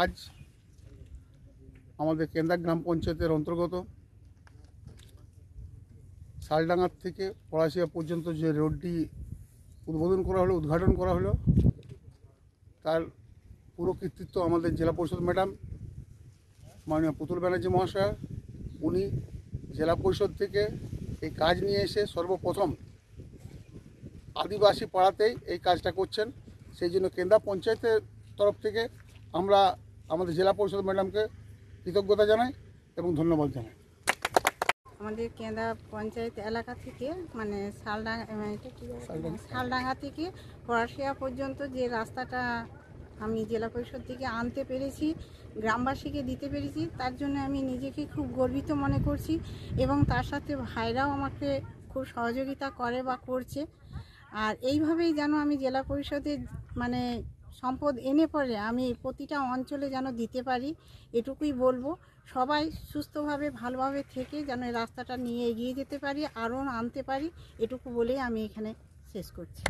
আজ আমাদের কেন্দ্রা গ্রাম পঞ্চায়েতের অন্তর্গত শালডাঙ্গার থেকে পলাশিয়া পর্যন্ত যে রোডটি উদ্ঘাটন করা হলো তার পুরো কৃতিত্ব আমাদের জেলা পরিষদ ম্যাডাম মাননীয় পুতুল ব্যানার্জি মহাশয়। উনি জেলা পরিষদ থেকে এই কাজ নিয়ে এসে সর্বপ্রথম আদিবাসী পাড়াতেই এই কাজটা করছেন। সেই জন্য কেন্দ্রা পঞ্চায়েতের তরফ থেকে আমরা আমাদের জেলা পরিষদ ম্যাডামকে কৃতজ্ঞতা জানাই এবং ধন্যবাদ জানাই। আমাদের কেন্দ্রা পঞ্চায়েত এলাকা থেকে মানে শালডাঙ্গা থেকে পলাশিয়া পর্যন্ত যে রাস্তাটা আমি জেলা পরিষদ থেকে আনতে পেরেছি, গ্রামবাসীকে দিতে পেরেছি, তার জন্য আমি নিজেকে খুব গর্বিত মনে করছি এবং তার সাথে ভাইরাও আমাকে খুব সহযোগিতা করে বা করছে। আর এইভাবেই যেন আমি জেলা পরিষদের মানে সম্পদ এনে পরে আমি প্রতিটা অঞ্চলে যেন দিতে পারি, এটুকুই বলবো। সবাই সুস্থভাবে ভালোভাবে থেকে যেন এই রাস্তাটা নিয়ে এগিয়ে যেতে পারি, আরও আনতে পারি, এটুকু বলেই আমি এখানে শেষ করছি।